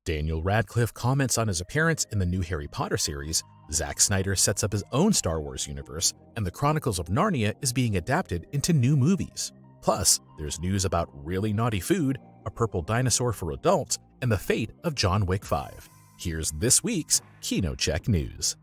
Daniel Radcliffe comments on his appearance in the new Harry Potter series, Zack Snyder sets up his own Star Wars universe, and the Chronicles of Narnia is being adapted into new movies. Plus, there's news about really naughty food, a purple dinosaur for adults, and the fate of John Wick 5. Here's this week's KinoCheck news.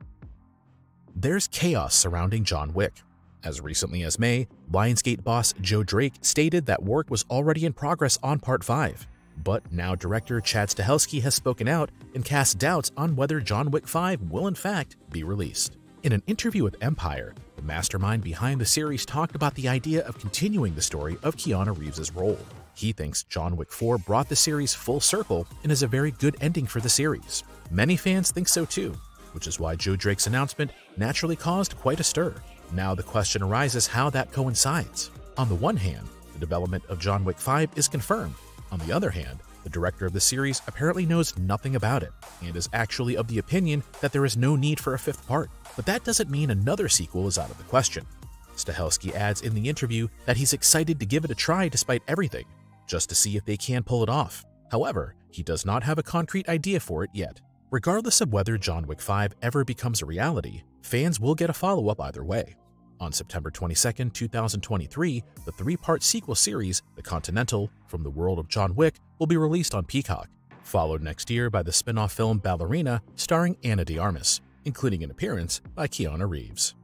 There's chaos surrounding John Wick. As recently as May, Lionsgate boss Joe Drake stated that work was already in progress on Part 5. But now director Chad Stahelski has spoken out and cast doubts on whether John Wick 5 will in fact be released. In an interview with Empire, the mastermind behind the series talked about the idea of continuing the story of Keanu Reeves' role. He thinks John Wick 4 brought the series full circle and is a very good ending for the series. Many fans think so too, which is why Joe Drake's announcement naturally caused quite a stir. Now the question arises how that coincides. On the one hand, the development of John Wick 5 is confirmed. On the other hand, the director of the series apparently knows nothing about it and is actually of the opinion that there is no need for a fifth part. But that doesn't mean another sequel is out of the question. Stahelski adds in the interview that he's excited to give it a try despite everything, just to see if they can pull it off. However, he does not have a concrete idea for it yet. Regardless of whether John Wick 5 ever becomes a reality, fans will get a follow-up either way. On September 22, 2023, the three-part sequel series, The Continental, From the World of John Wick, will be released on Peacock, followed next year by the spin-off film Ballerina starring Ana de Armas, including an appearance by Keanu Reeves.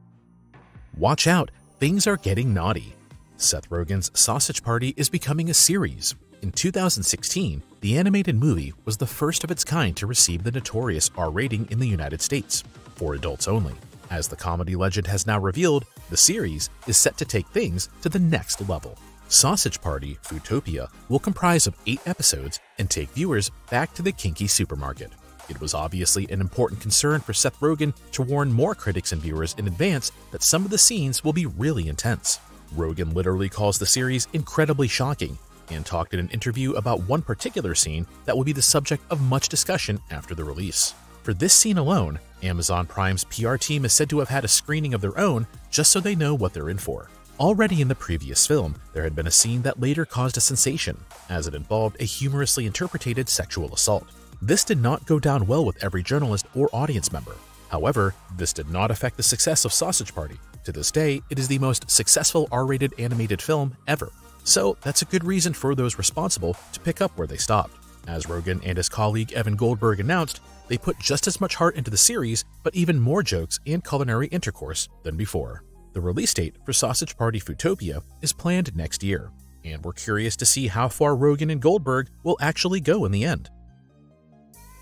Watch out, things are getting naughty. Seth Rogen's Sausage Party is becoming a series. In 2016, the animated movie was the first of its kind to receive the notorious R rating in the United States, for adults only. As the comedy legend has now revealed, the series is set to take things to the next level. Sausage Party Foodtopia will comprise of 8 episodes and take viewers back to the kinky supermarket. It was obviously an important concern for Seth Rogen to warn more critics and viewers in advance that some of the scenes will be really intense. Rogen literally calls the series incredibly shocking and talked in an interview about one particular scene that will be the subject of much discussion after the release. For this scene alone, Amazon Prime's PR team is said to have had a screening of their own just so they know what they're in for. Already in the previous film, there had been a scene that later caused a sensation, as it involved a humorously interpreted sexual assault. This did not go down well with every journalist or audience member. However, this did not affect the success of Sausage Party. To this day, it is the most successful R-rated animated film ever. So that's a good reason for those responsible to pick up where they stopped. As Rogen and his colleague Evan Goldberg announced, they put just as much heart into the series, but even more jokes and culinary intercourse than before. The release date for Sausage Party Foodtopia is planned next year, and we're curious to see how far Rogen and Goldberg will actually go in the end.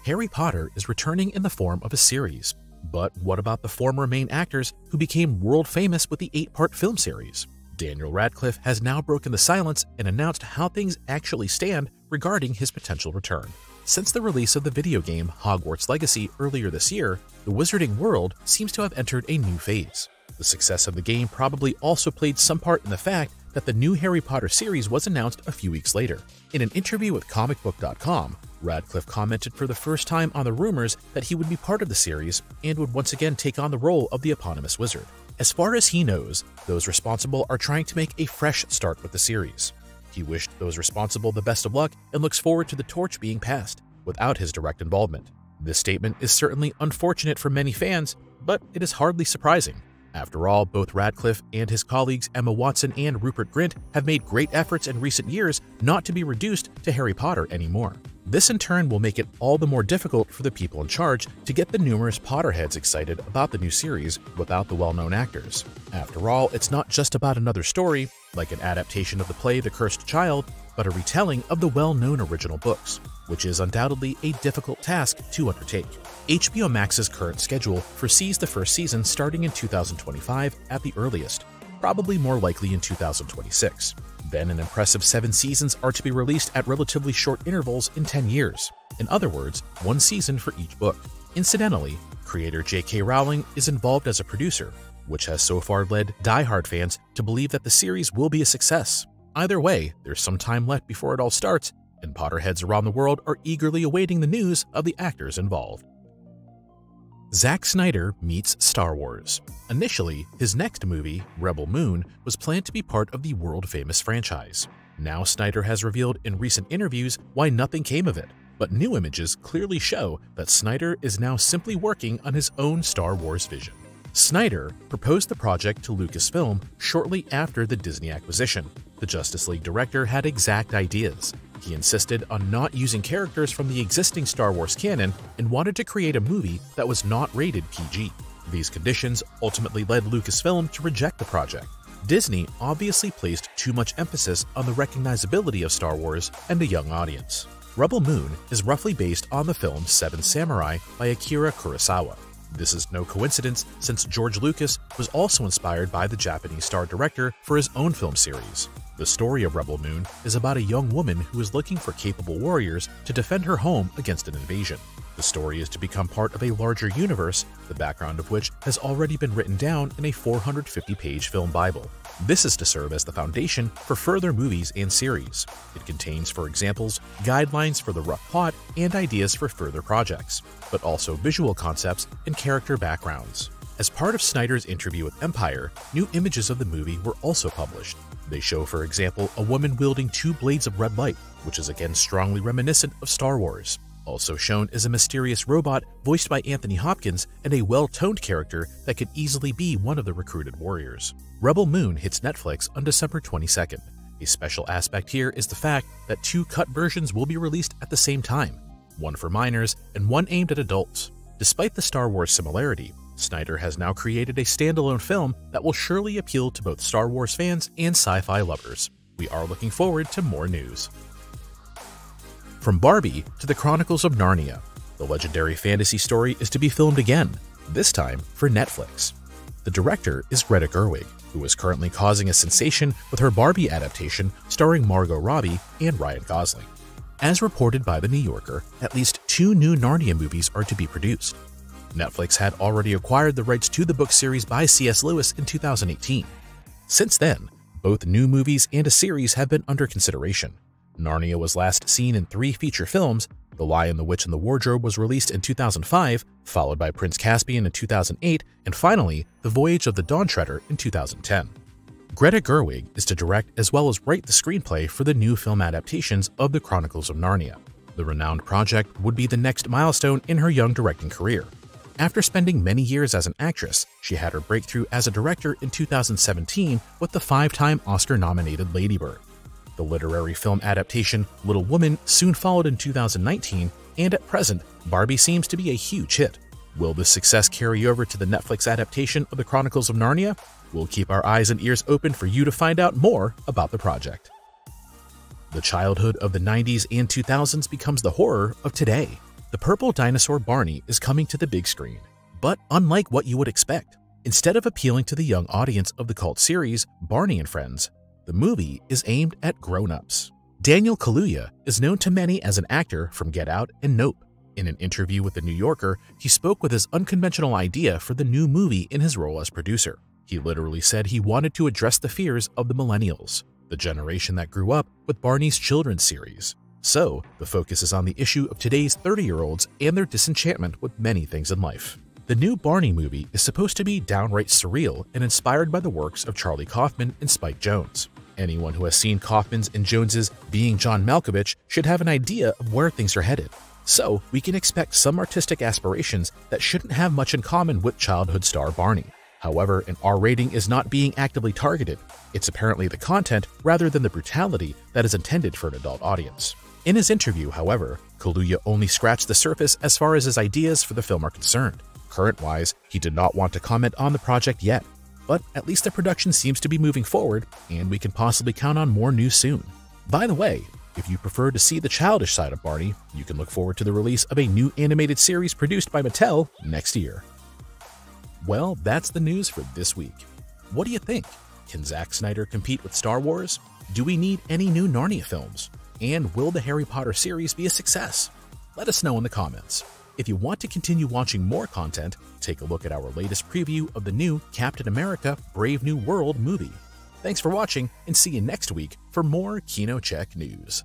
Harry Potter is returning in the form of a series, but what about the former main actors who became world famous with the 8-part film series? Daniel Radcliffe has now broken the silence and announced how things actually stand regarding his potential return. Since the release of the video game Hogwarts Legacy earlier this year, the wizarding world seems to have entered a new phase. The success of the game probably also played some part in the fact that the new Harry Potter series was announced a few weeks later. In an interview with comicbook.com, Radcliffe commented for the first time on the rumors that he would be part of the series and would once again take on the role of the eponymous wizard. As far as he knows, those responsible are trying to make a fresh start with the series. He wished those responsible the best of luck and looks forward to the torch being passed, without his direct involvement. This statement is certainly unfortunate for many fans, but it is hardly surprising. After all, both Radcliffe and his colleagues Emma Watson and Rupert Grint have made great efforts in recent years not to be reduced to Harry Potter anymore. This in turn will make it all the more difficult for the people in charge to get the numerous Potterheads excited about the new series without the well-known actors. After all, it's not just about another story, like an adaptation of the play The Cursed Child, but a retelling of the well-known original books, which is undoubtedly a difficult task to undertake. HBO Max's current schedule foresees the first season starting in 2025 at the earliest, probably more likely in 2026. Then an impressive 7 seasons are to be released at relatively short intervals in 10 years. In other words, 1 season for each book. Incidentally, creator J.K. Rowling is involved as a producer, which has so far led die-hard fans to believe that the series will be a success. Either way, there's some time left before it all starts, and Potterheads around the world are eagerly awaiting the news of the actors involved. Zack Snyder meets Star Wars. Initially, his next movie, Rebel Moon, was planned to be part of the world-famous franchise. Now Snyder has revealed in recent interviews why nothing came of it. but new images clearly show that Snyder is now simply working on his own Star Wars vision. Snyder proposed the project to Lucasfilm shortly after the Disney acquisition. The Justice League director had exact ideas. He insisted on not using characters from the existing Star Wars canon and wanted to create a movie that was not rated PG. These conditions ultimately led Lucasfilm to reject the project. Disney obviously placed too much emphasis on the recognizability of Star Wars and a young audience. Rebel Moon is roughly based on the film Seven Samurai by Akira Kurosawa. This is no coincidence, since George Lucas was also inspired by the Japanese star director for his own film series. The story of Rebel Moon is about a young woman who is looking for capable warriors to defend her home against an invasion. The story is to become part of a larger universe, the background of which has already been written down in a 450-page film Bible. This is to serve as the foundation for further movies and series. It contains, for examples, guidelines for the rough plot and ideas for further projects, but also visual concepts and character backgrounds. As part of Snyder's interview with Empire, new images of the movie were also published. They show, for example, a woman wielding two blades of red light, which is again strongly reminiscent of Star Wars. Also shown is a mysterious robot voiced by Anthony Hopkins and a well-toned character that could easily be one of the recruited warriors. Rebel Moon hits Netflix on December 22nd. A special aspect here is the fact that two cut versions will be released at the same time, one for minors and one aimed at adults. Despite the Star Wars similarity, Snyder has now created a standalone film that will surely appeal to both Star Wars fans and sci-fi lovers. We are looking forward to more news. From Barbie to the Chronicles of Narnia, the legendary fantasy story is to be filmed again, this time for Netflix. The director is Greta Gerwig, who is currently causing a sensation with her Barbie adaptation starring Margot Robbie and Ryan Gosling. As reported by The New Yorker, at least 2 new Narnia movies are to be produced. Netflix had already acquired the rights to the book series by C.S. Lewis in 2018. Since then, both new movies and a series have been under consideration. Narnia was last seen in 3 feature films. The Lion, the Witch, and the Wardrobe was released in 2005, followed by Prince Caspian in 2008, and finally, The Voyage of the Dawn Treader in 2010. Greta Gerwig is to direct as well as write the screenplay for the new film adaptations of the Chronicles of Narnia. The renowned project would be the next milestone in her young directing career. After spending many years as an actress, she had her breakthrough as a director in 2017 with the 5-time Oscar-nominated Lady Bird. The literary film adaptation Little Woman soon followed in 2019, and at present, Barbie seems to be a huge hit. Will this success carry over to the Netflix adaptation of the Chronicles of Narnia? We'll keep our eyes and ears open for you to find out more about the project. The childhood of the 90s and 2000s becomes the horror of today. The purple dinosaur Barney is coming to the big screen, but unlike what you would expect, instead of appealing to the young audience of the cult series Barney and Friends, the movie is aimed at grown-ups. Daniel Kaluuya is known to many as an actor from Get Out and Nope. In an interview with The New Yorker, he spoke with his unconventional idea for the new movie in his role as producer. He literally said he wanted to address the fears of the millennials, the generation that grew up with Barney's children's series. So, the focus is on the issue of today's 30-year-olds and their disenchantment with many things in life. The new Barney movie is supposed to be downright surreal and inspired by the works of Charlie Kaufman and Spike Jonze. Anyone who has seen Kaufman's and Jones's Being John Malkovich should have an idea of where things are headed. So, we can expect some artistic aspirations that shouldn't have much in common with childhood star Barney. However, an R rating is not being actively targeted. It's apparently the content rather than the brutality that is intended for an adult audience. In his interview, however, Kaluuya only scratched the surface as far as his ideas for the film are concerned. Current-wise, he did not want to comment on the project yet, but at least the production seems to be moving forward, and we can possibly count on more news soon. By the way, if you prefer to see the childish side of Barney, you can look forward to the release of a new animated series produced by Mattel next year. Well, that's the news for this week. What do you think? Can Zack Snyder compete with Star Wars? Do we need any new Narnia films? And will the Harry Potter series be a success? Let us know in the comments. If you want to continue watching more content, take a look at our latest preview of the new Captain America: Brave New World movie. Thanks for watching, and see you next week for more KinoCheck news.